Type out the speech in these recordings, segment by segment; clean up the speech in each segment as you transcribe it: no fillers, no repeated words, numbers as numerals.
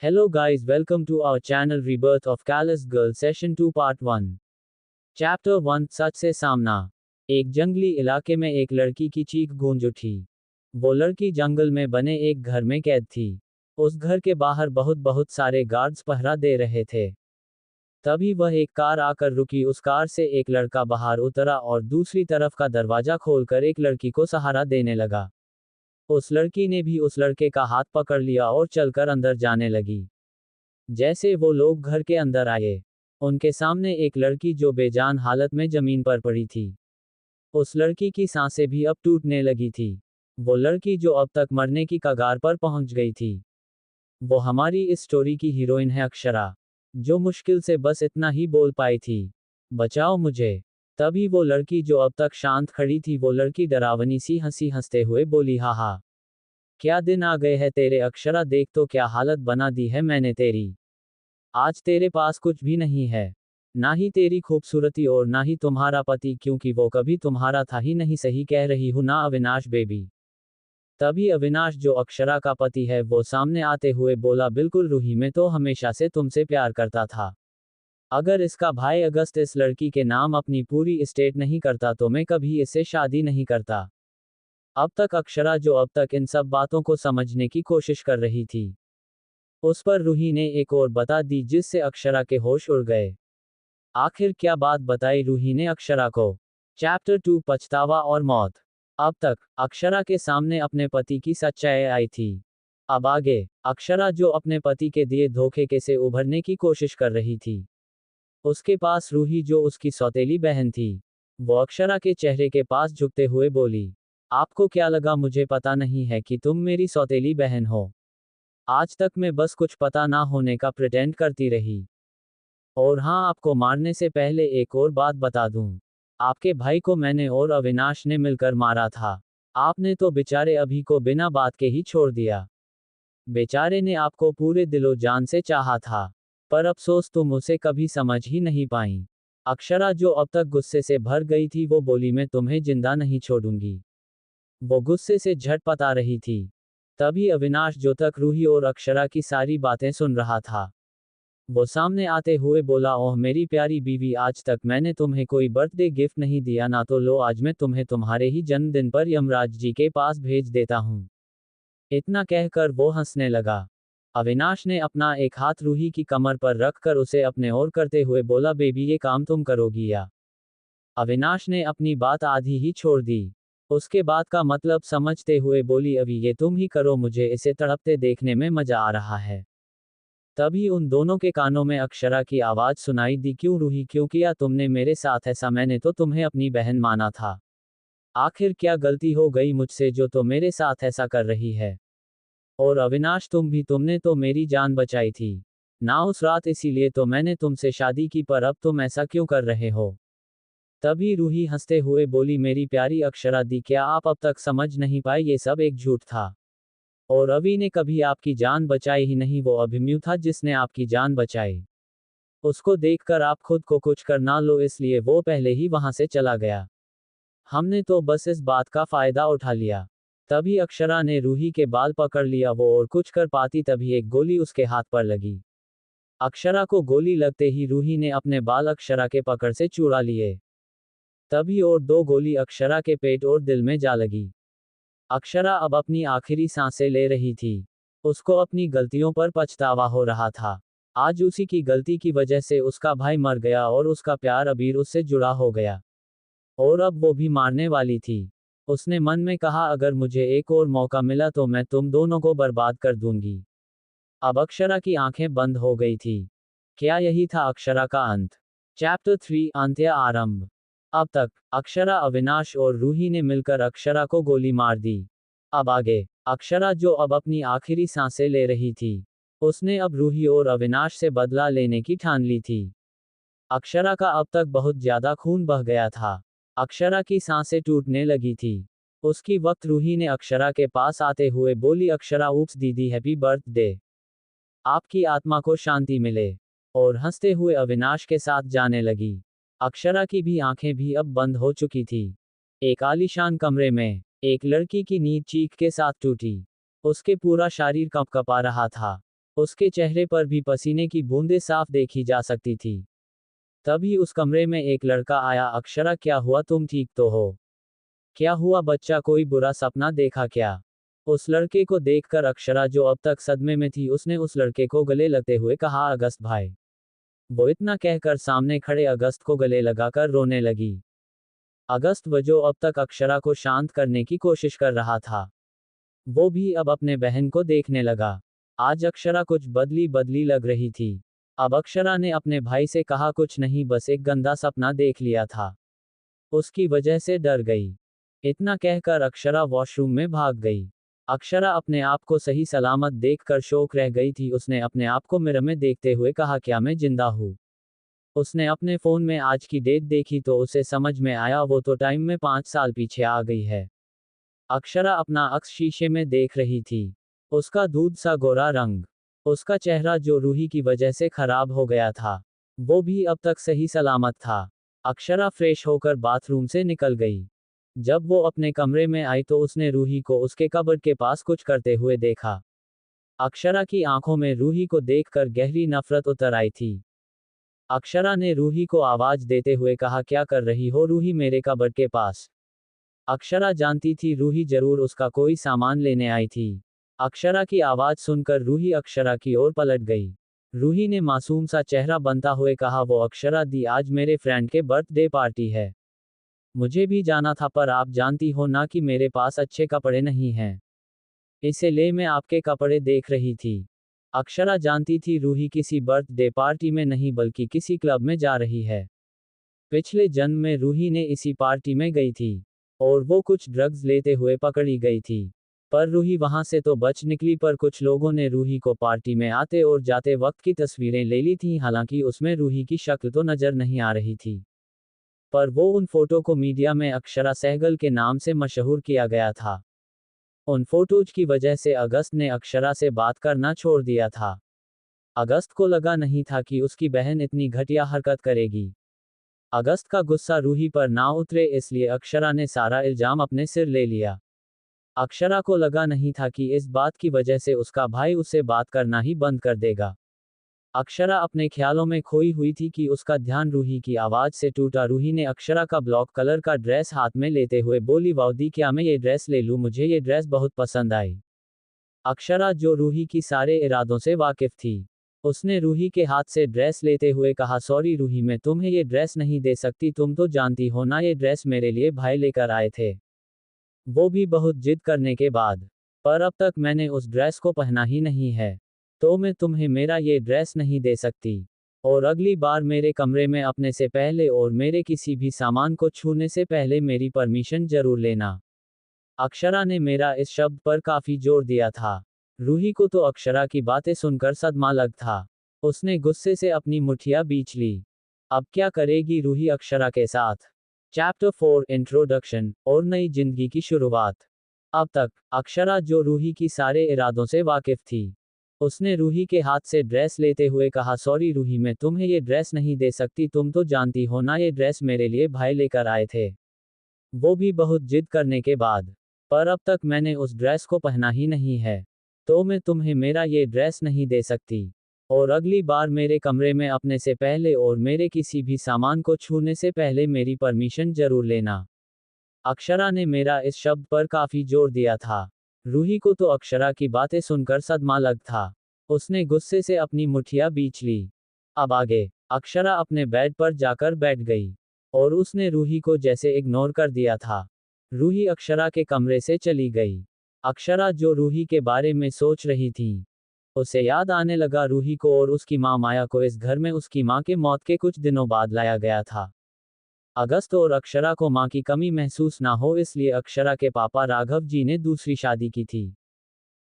Hello guys, welcome to our channel Rebirth of Callous Girl Session 2 Part 1. Chapter 1 सच से सामना। एक जंगली इलाके में एक लड़की की चीख गूंज उठी। वो लड़की जंगल में बने एक घर में कैद थी। उस घर के बाहर बहुत सारे गार्ड्स पहरा दे रहे थे। तभी वह एक कार आकर रुकी। उस कार से एक लड़का बाहर उतरा और दूसरी तरफ का दरवाजा खोलकर एक लड़की को सहारा देने लगा। उस लड़की ने भी उस लड़के का हाथ पकड़ लिया और चलकर अंदर जाने लगी। जैसे वो लोग घर के अंदर आए, उनके सामने एक लड़की जो बेजान हालत में जमीन पर पड़ी थी। उस लड़की की सांसें भी अब टूटने लगी थी। वो लड़की जो अब तक मरने की कगार पर पहुंच गई थी। वो हमारी इस स्टोरी की हीरोइन है अक्षरा, जो मुश्किल से बस इतना ही बोल पाई थी, बचाओ मुझे। तभी वो लड़की जो अब तक शांत खड़ी थी, वो लड़की डरावनी सी हंसी हंसते हुए बोली, हा हा, क्या दिन आ गए हैं तेरे अक्षरा, देख तो क्या हालत बना दी है मैंने तेरी। आज तेरे पास कुछ भी नहीं है, ना ही तेरी खूबसूरती और ना ही तुम्हारा पति, क्योंकि वो कभी तुम्हारा था ही नहीं। सही कह रही हूं ना अविनाश बेबी। तभी अविनाश जो अक्षरा का पति है वो सामने आते हुए बोला, बिल्कुल रूही, मैं तो हमेशा से तुमसे प्यार करता था। अगर इसका भाई अगस्त इस लड़की के नाम अपनी पूरी एस्टेट नहीं करता तो मैं कभी इससे शादी नहीं करता। अब तक अक्षरा जो अब तक इन सब बातों को समझने की कोशिश कर रही थी, उस पर रूही ने एक और बता दी जिससे अक्षरा के होश उड़ गए। आखिर क्या बात बताई रूही ने अक्षरा को। चैप्टर 2 पछतावा और मौत। अब तक अक्षरा के सामने अपने पति की सच्चाई आई थी। अब आगे अक्षरा जो अपने पति के दिए धोखे के से उभरने की कोशिश कर रही थी। उसके पास रूही जो उसकी सौतेली बहन थी, वो अक्षरा के चेहरे के पास झुकते हुए बोली, आपको क्या लगा मुझे पता नहीं है कि तुम मेरी सौतेली बहन हो। आज तक मैं बस कुछ पता ना होने का प्रिटेंड करती रही। और हाँ, आपको मारने से पहले एक और बात बता दूं, आपके भाई को मैंने और अविनाश ने मिलकर मारा था। आपने तो बेचारे अभी को बिना बात के ही छोड़ दिया। बेचारे ने आपको पूरे दिलो जान से चाहा था, पर अफसोस तुम उसे कभी समझ ही नहीं पाई। अक्षरा जो अब तक गुस्से से भर गई थी वो बोली, मैं तुम्हें जिंदा नहीं छोड़ूंगी। वो गुस्से से झटपटा रही थी। तभी अविनाश जो तक रूही और अक्षरा की सारी बातें सुन रहा था, वो सामने आते हुए बोला, ओह मेरी प्यारी बीवी, आज तक मैंने तुम्हें कोई बर्थडे गिफ्ट नहीं दिया ना, तो लो आज मैं तुम्हें तुम्हारे ही जन्मदिन पर यमराज जी के पास भेज देता हूँ। इतना कहकर वो हंसने लगा। अविनाश ने अपना एक हाथ रूही की कमर पर रखकर उसे अपने ओर करते हुए बोला, बेबी ये काम तुम करोगी या। अविनाश ने अपनी बात आधी ही छोड़ दी। उसके बाद का मतलब समझते हुए बोली, अभी ये तुम ही करो, मुझे इसे तड़पते देखने में मजा आ रहा है। तभी उन दोनों के कानों में अक्षरा की आवाज सुनाई दी, क्यों रूही, क्यों किया तुमने मेरे साथ ऐसा, मैंने तो तुम्हें अपनी बहन माना था। आखिर क्या गलती हो गई मुझसे जो तो मेरे साथ ऐसा कर रही है। और अविनाश तुम भी, तुमने तो मेरी जान बचाई थी ना उस रात, इसीलिए तो मैंने तुमसे शादी की, पर अब तुम ऐसा क्यों कर रहे हो। तभी रूही हंसते हुए बोली, मेरी प्यारी अक्षरा दी, क्या आप अब तक समझ नहीं पाए, ये सब एक झूठ था। और अभी ने कभी आपकी जान बचाई ही नहीं, वो अभिमन्यु था जिसने आपकी जान बचाई। उसको देखकर आप खुद को कुछ कर ना लो, इसलिए वो पहले ही वहां से चला गया। हमने तो बस इस बात का फायदा उठा लिया। तभी अक्षरा ने रूही के बाल पकड़ लिया, वो और कुछ कर पाती तभी एक गोली उसके हाथ पर लगी। अक्षरा को गोली लगते ही रूही ने अपने बाल अक्षरा के पकड़ से चुरा लिए। तभी और दो गोली अक्षरा के पेट और दिल में जा लगी। अक्षरा अब अपनी आखिरी सांसें ले रही थी। उसको अपनी गलतियों पर पछतावा हो रहा था। आज उसी की गलती की वजह से उसका भाई मर गया और उसका प्यार अबीर उससे जुड़ा हो गया। और अब वो भी मारने वाली थी। उसने मन में कहा, अगर मुझे एक और मौका मिला तो मैं तुम दोनों को बर्बाद कर दूंगी। अब अक्षरा की आंखें बंद हो गई थी। क्या यही था अक्षरा का अंत। चैप्टर 3 अंत्य आरंभ। अब तक अक्षरा, अविनाश और रूही ने मिलकर अक्षरा को गोली मार दी। अब आगे अक्षरा जो अब अपनी आखिरी सांसें ले रही थी, उसने अब रूही और अविनाश से बदला लेने की ठान ली थी। अक्षरा का अब तक बहुत ज्यादा खून बह गया था। अक्षरा की सांसें टूटने लगी थी। उसकी वक्त रूही ने अक्षरा के पास आते हुए बोली, अक्षरा ऊप्स दीदी, हैप्पी बर्थडे, आपकी आत्मा को शांति मिले। और हंसते हुए अविनाश के साथ जाने लगी। अक्षरा की भी आंखें भी अब बंद हो चुकी थी। एक आलीशान कमरे में एक लड़की की नींद चीख के साथ टूटी। उसके पूरा शरीर कंपकपा रहा था। उसके चेहरे पर भी पसीने की बूंदें साफ देखी जा सकती थी। तभी उस कमरे में एक लड़का आया। अक्षरा, क्या हुआ, तुम ठीक तो हो? क्या हुआ बच्चा, कोई बुरा सपना देखा क्या? उस लड़के को देखकर अक्षरा, जो अब तक सदमे में थी, उसने उस लड़के को गले लगते हुए कहा, अगस्त भाई। वो इतना कहकर सामने खड़े अगस्त को गले लगाकर रोने लगी। अगस्त, वो जो अब तक अक्षरा को शांत करने की कोशिश कर रहा था, वो भी अब अपने बहन को देखने लगा। आज अक्षरा कुछ बदली बदली लग रही थी। अब अक्षरा ने अपने भाई से कहा, कुछ नहीं, बस एक गंदा सपना देख लिया था, उसकी वजह से डर गई। इतना कहकर अक्षरा वॉशरूम में भाग गई। अक्षरा अपने आप को सही सलामत देखकर शौक रह गई थी। उसने अपने आप को मिरर में देखते हुए कहा, क्या मैं जिंदा हूँ? उसने अपने फोन में आज की डेट देखी तो उसे समझ में आया वो तो टाइम में 5 साल पीछे आ गई है। अक्षरा अपना अक्स शीशे में देख रही थी। उसका दूध सा गोरा रंग, उसका चेहरा जो रूही की वजह से खराब हो गया था, वो भी अब तक सही सलामत था। अक्षरा फ्रेश होकर बाथरूम से निकल गई। जब वो अपने कमरे में आई तो उसने रूही को उसके कबर्ड के पास कुछ करते हुए देखा। अक्षरा की आंखों में रूही को देखकर गहरी नफरत उतर आई थी। अक्षरा ने रूही को आवाज देते हुए कहा, क्या कर रही हो रूही मेरे कबर्ड के पास? अक्षरा जानती थी रूही जरूर उसका कोई सामान लेने आई थी। अक्षरा की आवाज सुनकर रूही अक्षरा की ओर पलट गई। रूही ने मासूम सा चेहरा बनता हुए कहा, वो अक्षरा दी, आज मेरे फ्रेंड के बर्थडे पार्टी है, मुझे भी जाना था, पर आप जानती हो ना कि मेरे पास अच्छे कपड़े नहीं हैं, इसलिए मैं आपके कपड़े देख रही थी। अक्षरा जानती थी रूही किसी बर्थडे पार्टी में नहीं बल्कि किसी क्लब में जा रही है। पिछले जन्म में रूही ने इसी पार्टी में गई थी और वो कुछ ड्रग्स लेते हुए पकड़ी गई थी। पर रूही वहां से तो बच निकली, पर कुछ लोगों ने रूही को पार्टी में आते और जाते वक्त की तस्वीरें ले ली थीं। हालांकि उसमें रूही की शक्ल तो नजर नहीं आ रही थी, पर वो उन फोटो को मीडिया में अक्षरा सहगल के नाम से मशहूर किया गया था। उन फोटोज की वजह से अगस्त ने अक्षरा से बात करना छोड़ दिया था। अगस्त को लगा नहीं था कि उसकी बहन इतनी घटिया हरकत करेगी। अगस्त का गुस्सा रूही पर ना उतरे, इसलिए अक्षरा ने सारा इल्जाम अपने सिर ले लिया। अक्षरा को लगा नहीं था कि इस बात की वजह से उसका भाई उससे बात करना ही बंद कर देगा। अक्षरा अपने ख्यालों में खोई हुई थी कि उसका ध्यान रूही की आवाज से टूटा। रूही ने अक्षरा का ब्लॉक कलर का ड्रेस हाथ में लेते हुए बोली, वाह दी, क्या मैं ये ड्रेस ले लूं? मुझे ये ड्रेस बहुत पसंद आई। अक्षरा जो रूही की सारे इरादों से वाकिफ थी, उसने रूही के हाथ से ड्रेस लेते हुए कहा, सॉरी रूही, मैं तुम्हें ये ड्रेस नहीं दे सकती, तुम तो जानती हो ना ये ड्रेस मेरे लिए भाई लेकर आए थे, वो भी बहुत जिद करने के बाद। पर अब तक मैंने उस ड्रेस को पहना ही नहीं है, तो मैं तुम्हें मेरा ये ड्रेस नहीं दे सकती। और अगली बार मेरे कमरे में अपने से पहले और मेरे किसी भी सामान को छूने से पहले मेरी परमिशन जरूर लेना। अक्षरा ने मेरा इस शब्द पर काफी जोर दिया था। रूही को तो अक्षरा की बातें सुनकर सदमा लग था। उसने गुस्से से अपनी मुठ्ठियां बींच ली। अब क्या करेगी रूही अक्षरा के साथ? चैप्टर 4 इंट्रोडक्शन और नई जिंदगी की शुरुआत। अब तक अक्षरा जो रूही की सारे इरादों से वाकिफ थी, उसने रूही के हाथ से ड्रेस लेते हुए कहा, सॉरी रूही, मैं तुम्हें ये ड्रेस नहीं दे सकती, तुम तो जानती हो ना ये ड्रेस मेरे लिए भाई लेकर आए थे, वो भी बहुत जिद करने के बाद। पर अब तक मैंने उस ड्रेस को पहना ही नहीं है, तो मैं तुम्हें मेरा ये ड्रेस नहीं दे सकती। और अगली बार मेरे कमरे में अपने से पहले और मेरे किसी भी सामान को छूने से पहले मेरी परमिशन जरूर लेना। अक्षरा ने मेरा इस शब्द पर काफी जोर दिया था। रूही को तो अक्षरा की बातें सुनकर सदमा लग था। उसने गुस्से से अपनी मुठ्ठियां बींच ली। अब आगे अक्षरा अपने बेड पर जाकर बैठ गई और उसने रूही को जैसे इग्नोर कर दिया था। रूही अक्षरा के कमरे से चली गई। अक्षरा जो रूही के बारे में सोच रही थी, उसे याद आने लगा रूही को और उसकी माँ माया को इस घर में उसकी माँ के मौत के कुछ दिनों बाद लाया गया था। अगस्त और अक्षरा को माँ की कमी महसूस ना हो, इसलिए अक्षरा के पापा राघव जी ने दूसरी शादी की थी।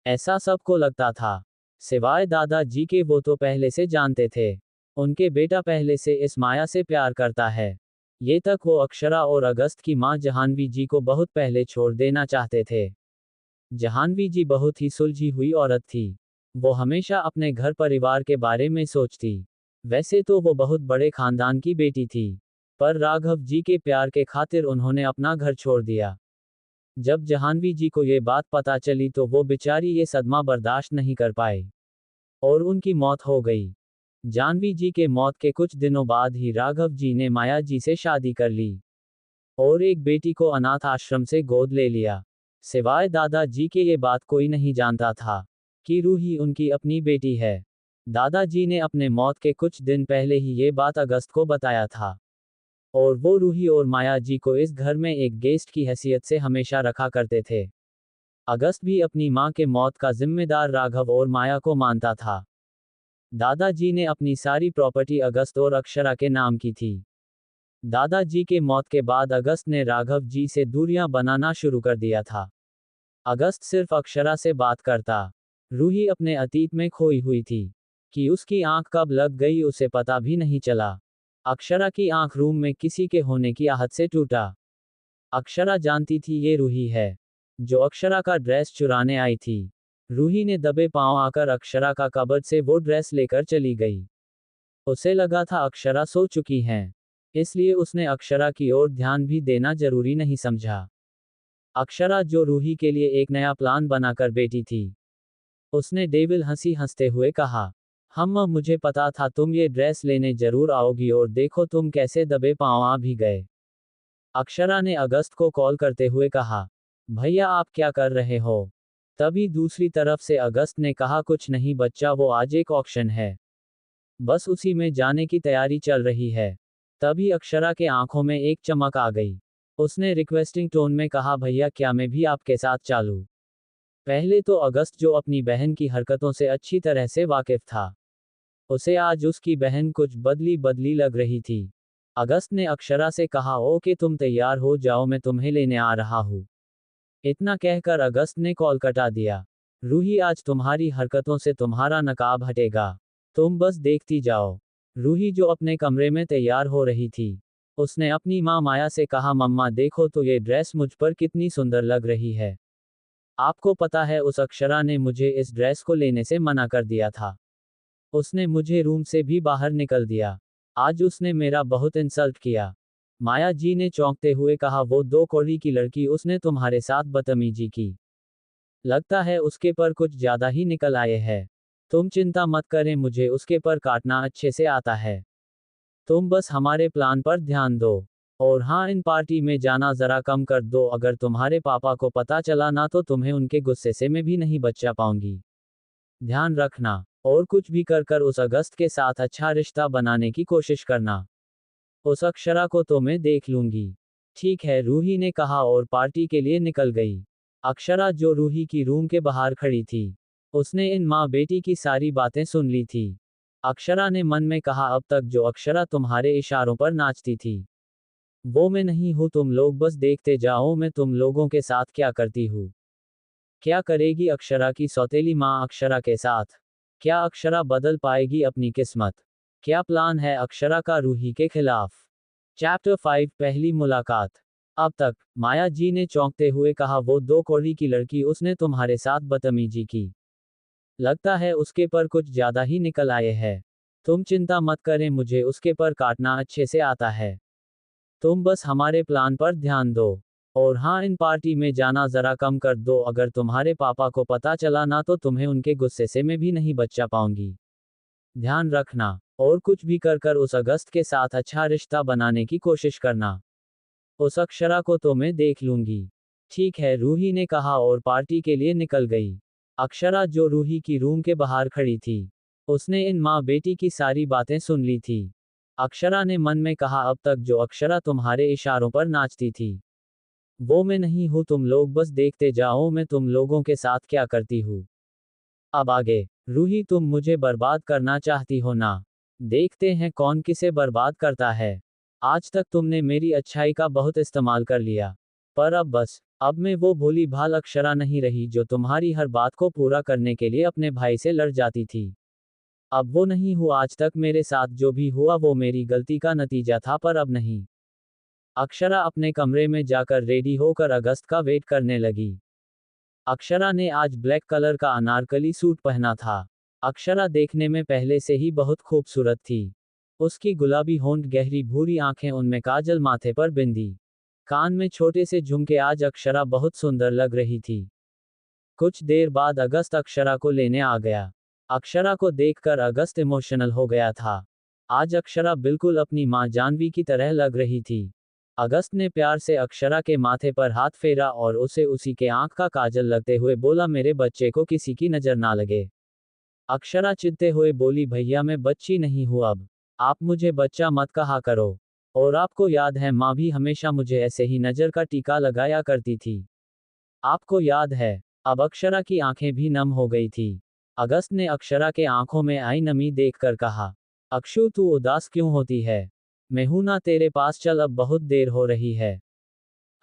ऐसा सबको लगता था, सिवाय दादाजी के, वो तो पहले से जानते थे उनके बेटा पहले से इस माया से प्यार करता है। ये तक वो अक्षरा और अगस्त की माँ जहानवी जी को बहुत पहले छोड़ देना चाहते थे। जहानवी जी बहुत ही सुलझी हुई औरत थी। वो हमेशा अपने घर परिवार के बारे में सोचती। वैसे तो वो बहुत बड़े खानदान की बेटी थी, पर राघव जी के प्यार के खातिर उन्होंने अपना घर छोड़ दिया। जब जहानवी जी को ये बात पता चली तो वो बेचारी ये सदमा बर्दाश्त नहीं कर पाई। और उनकी मौत हो गई। जानवी जी के मौत के कुछ दिनों बाद ही राघव जी ने माया जी से शादी कर ली और एक बेटी को अनाथ आश्रम से गोद ले लिया। सिवाय दादाजी के ये बात कोई नहीं जानता था कि रूही उनकी अपनी बेटी है। दादाजी ने अपने मौत के कुछ दिन पहले ही ये बात अगस्त को बताया था और वो रूही और माया जी को इस घर में एक गेस्ट की हैसियत से हमेशा रखा करते थे। अगस्त भी अपनी मां के मौत का जिम्मेदार राघव और माया को मानता था। दादाजी ने अपनी सारी प्रॉपर्टी अगस्त और अक्षरा के नाम की थी। दादाजी के मौत के बाद अगस्त ने राघव जी से दूरियां बनाना शुरू कर दिया था। अगस्त सिर्फ अक्षरा से बात करता। रूही अपने अतीत में खोई हुई थी कि उसकी आंख कब लग गई उसे पता भी नहीं चला। अक्षरा की आंख रूम में किसी के होने की आहट से टूटा। अक्षरा जानती थी ये रूही है जो अक्षरा का ड्रेस चुराने आई थी। रूही ने दबे पांव आकर अक्षरा का कबर्ड से वो ड्रेस लेकर चली गई। उसे लगा था अक्षरा सो चुकी हैं, इसलिए उसने अक्षरा की ओर ध्यान भी देना जरूरी नहीं समझा। अक्षरा जो रूही के लिए एक नया प्लान बनाकर बैठी थी। उसने डेविल हंसते हुए कहा, हम्मा मुझे पता था तुम ये ड्रेस लेने जरूर आओगी और देखो तुम कैसे दबे पांव आ भी गए। अक्षरा ने अगस्त को कॉल करते हुए कहा, भैया आप क्या कर रहे हो? तभी दूसरी तरफ से अगस्त ने कहा, कुछ नहीं बच्चा, वो आज एक ऑक्शन है, बस उसी में जाने की तैयारी चल रही है। तभी अक्षरा के आंखों में एक चमक आ गई। उसने रिक्वेस्टिंग टोन में कहा, भैया क्या मैं भी आपके साथ चालूं? पहले तो अगस्त जो अपनी बहन की हरकतों से अच्छी तरह से वाकिफ था, उसे आज उसकी बहन कुछ बदली बदली लग रही थी। अगस्त ने अक्षरा से कहा, ओके तुम तैयार हो जाओ, मैं तुम्हें लेने आ रहा हूँ। इतना कहकर अगस्त ने कॉल कटा दिया। रूही आज तुम्हारी हरकतों से तुम्हारा नकाब हटेगा, तुम बस देखती जाओ। रूही जो अपने कमरे में तैयार हो रही थी, उसने अपनी माँ माया से कहा, मम्मा देखो तो ये ड्रेस मुझ पर कितनी सुंदर लग रही है। आपको पता है उस अक्षरा ने मुझे इस ड्रेस को लेने से मना कर दिया था। उसने मुझे रूम से भी बाहर निकल दिया। आज उसने मेरा बहुत इंसल्ट किया। माया जी ने चौंकते हुए कहा, वो 2 कौड़ी की लड़की, उसने तुम्हारे साथ बदतमीजी की। लगता है उसके पर कुछ ज्यादा ही निकल आए हैं। तुम चिंता मत करें, मुझे उसके पर काटना अच्छे से आता है। तुम बस हमारे प्लान पर ध्यान दो। और हाँ, इन पार्टी में जाना जरा कम कर दो, अगर तुम्हारे पापा को पता चला ना तो तुम्हें उनके गुस्से से मैं भी नहीं बचा पाऊंगी। ध्यान रखना, और कुछ भी कर उस अगस्त के साथ अच्छा रिश्ता बनाने की कोशिश करना। उस अक्षरा को तो मैं देख लूंगी। ठीक है, रूही ने कहा और पार्टी के लिए निकल गई। अक्षरा जो रूही की रूम के बाहर खड़ी थी, उसने इन माँ बेटी की सारी बातें सुन ली थी। अक्षरा ने मन में कहा, अब तक जो अक्षरा तुम्हारे इशारों पर नाचती थी, वो मैं नहीं हूं, तुम लोग बस देखते जाओ मैं तुम लोगों के साथ क्या करती हूँ। क्या करेगी अक्षरा की सौतेली माँ अक्षरा के साथ? क्या अक्षरा बदल पाएगी अपनी किस्मत? क्या प्लान है अक्षरा का रूही के खिलाफ? चैप्टर 5 पहली मुलाकात। अब तक माया जी ने चौंकते हुए कहा, वो 2 कौड़ी की लड़की, उसने तुम्हारे साथ बदतमीजी की। लगता है उसके पर कुछ ज्यादा ही निकल आए हैं। तुम चिंता मत करें, मुझे उसके पर काटना अच्छे से आता है। तुम बस हमारे प्लान पर ध्यान दो। और हाँ, इन पार्टी में जाना जरा कम कर दो, अगर तुम्हारे पापा को पता चला ना तो तुम्हें उनके गुस्से से मैं भी नहीं बचा पाऊंगी। ध्यान रखना, और कुछ भी कर उस अगस्त के साथ अच्छा रिश्ता बनाने की कोशिश करना। उस अक्षरा को तो मैं देख लूंगी। ठीक है, रूही ने कहा और पार्टी के लिए निकल गई। अक्षरा जो रूही की रूम के बाहर खड़ी थी, उसने इन माँ बेटी की सारी बातें सुन ली थी। अक्षरा ने मन में कहा, अब तक जो अक्षरा तुम्हारे इशारों पर नाचती थी, वो मैं नहीं हूं, तुम लोग बस देखते जाओ मैं तुम लोगों के साथ क्या करती हूँ। अब आगे, रूही तुम मुझे बर्बाद करना चाहती हो ना? देखते हैं कौन किसे बर्बाद करता है। आज तक तुमने मेरी अच्छाई का बहुत इस्तेमाल कर लिया, पर अब बस, अब मैं वो भोली भाल अक्षरा नहीं रही जो तुम्हारी हर बात को पूरा करने के लिए अपने भाई से लड़ जाती थी। अब वो नहीं हूँ, आज तक मेरे साथ जो भी हुआ वो मेरी गलती का नतीजा था, पर अब नहीं। अक्षरा अपने कमरे में जाकर रेडी होकर अगस्त का वेट करने लगी। अक्षरा ने आज ब्लैक कलर का अनारकली सूट पहना था। अक्षरा देखने में पहले से ही बहुत खूबसूरत थी। उसकी गुलाबी होंठ, गहरी भूरी आंखें, उनमें काजल, माथे पर बिंदी, कान में छोटे से झुमके, आज अक्षरा बहुत सुंदर लग रही थी। कुछ देर बाद अगस्त अक्षरा को लेने आ गया। अक्षरा को देखकर अगस्त इमोशनल हो गया था। आज अक्षरा बिल्कुल अपनी माँ जानवी की तरह लग रही थी। अगस्त ने प्यार से अक्षरा के माथे पर हाथ फेरा और उसे उसी के आंख का काजल लगते हुए बोला, मेरे बच्चे को किसी की नजर ना लगे। अक्षरा चिढ़ते हुए बोली, भैया मैं बच्ची नहीं हूँ, अब आप मुझे बच्चा मत कहा करो। और आपको याद है माँ भी हमेशा मुझे ऐसे ही नजर का टीका लगाया करती थी। आपको याद है? अब अक्षरा की आंखें भी नम हो गई थी। अगस्त ने अक्षरा के आंखों में आई नमी देखकर कहा, अक्षु तू उदास क्यों होती है? मैं हूं ना तेरे पास, चल अब बहुत देर हो रही है।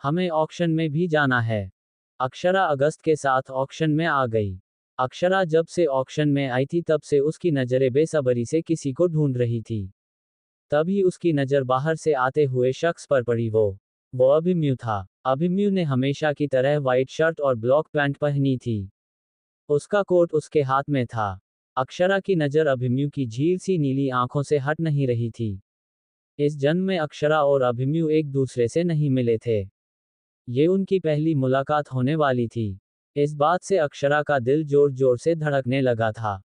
हमें ऑक्शन में भी जाना है। अक्षरा अगस्त के साथ ऑक्शन में आ गई। अक्षरा जब से ऑक्शन में आई थी तब से उसकी नजरें बेसब्री से किसी को ढूंढ रही थी। तभी उसकी नजर बाहर से आते हुए शख्स पर पड़ी। वो अभिमन्यु था। अभिमन्यु ने हमेशा की तरह व्हाइट शर्ट और ब्लॉक पैंट पहनी थी। उसका कोट उसके हाथ में था। अक्षरा की नजर अभिमन्यु की झील सी नीली आंखों से हट नहीं रही थी। इस जन्म में अक्षरा और अभिमन्यु एक दूसरे से नहीं मिले थे। ये उनकी पहली मुलाकात होने वाली थी। इस बात से अक्षरा का दिल जोर जोर से धड़कने लगा था।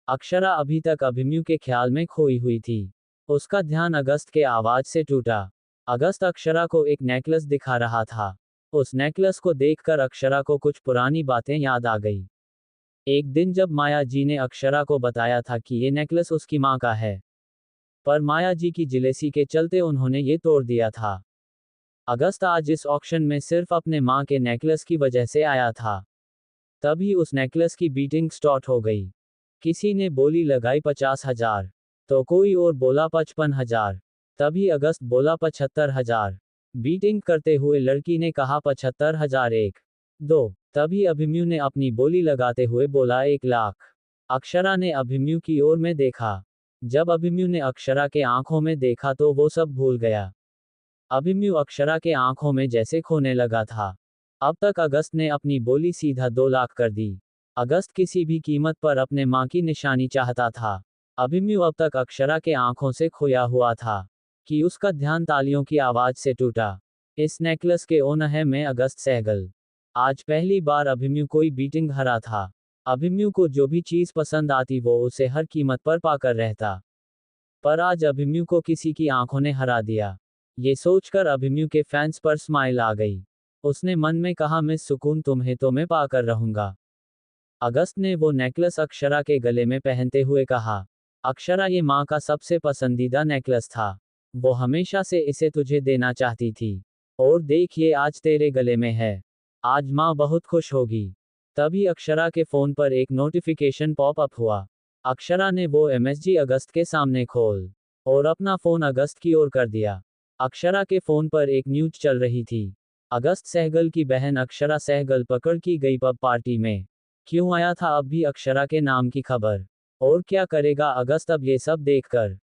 अक्षरा अभी तक अभिमन्यु के ख्याल में खोई हुई थी। उसका ध्यान अगस्त के आवाज से टूटा। अगस्त अक्षरा को एक नेकलेस दिखा रहा था। उस नेकलेस को देखकर अक्षरा को कुछ पुरानी बातें याद आ गई। एक दिन जब माया जी ने अक्षरा को बताया था कि ये नेकलेस उसकी माँ का है, पर माया जी की जेलसी के चलते उन्होंने ये तोड़ दिया था। अगस्त आज इस ऑक्शन में सिर्फ अपने माँ के नेकलेस की वजह से आया था। तभी उस नेकलेस की बीटिंग स्टार्ट हो गई। किसी ने बोली लगाई 50,000, तो कोई और बोला 55,000। तभी अगस्त बोला 75,000। बीटिंग करते हुए लड़की ने कहा 75,000 1, 2। तभी अभिमन्यु ने अपनी बोली लगाते हुए बोला 1,00,000। अक्षरा ने अभिमन्यु की ओर में देखा। जब अभिमन्यु ने अक्षरा के आंखों में देखा तो वो सब भूल गया। अभिमन्यु अक्षरा के आंखों में जैसे खोने लगा था। अब तक अगस्त ने अपनी बोली सीधा 2,00,000 कर दी। अगस्त किसी भी कीमत पर अपने माँ की निशानी चाहता था। अभिमन्यु अब तक अक्षरा के आंखों से खोया हुआ था कि उसका ध्यान तालियों की आवाज से टूटा। इस नेकलेस के ओनर है मैं, अगस्त सहगल। आज पहली बार अभिमन्यु कोई बीटिंग हरा था। अभिमन्यु को जो भी चीज पसंद आती वो उसे हर कीमत पर पाकर रहता। पर आज अभिमन्यु को किसी की आंखों ने हरा दिया। ये सोचकर अभिमन्यु के फैंस पर स्माइल आ गई। उसने मन में कहा, मिस सुकून तुम्हें तो मैं पाकर रहूंगा। अगस्त ने वो नेकलेस अक्षरा के गले में पहनते हुए कहा, अक्षरा ये माँ का सबसे पसंदीदा नेकलेस था। वो हमेशा से इसे तुझे देना चाहती थी। और देख ये आज तेरे गले में है। आज माँ बहुत खुश होगी। तभी अक्षरा के फोन पर एक नोटिफिकेशन पॉप अप हुआ। अक्षरा ने वो एमएसजी अगस्त के सामने खोल और अपना फोन अगस्त की ओर कर दिया। अक्षरा के फोन पर एक न्यूज चल रही थी। अगस्त सहगल की बहन अक्षरा सहगल पकड़ की गई पब पार्टी में। क्यों आया था अब भी अक्षरा के नाम की खबर? और क्या करेगा अगस्त अब ये सब देखकर?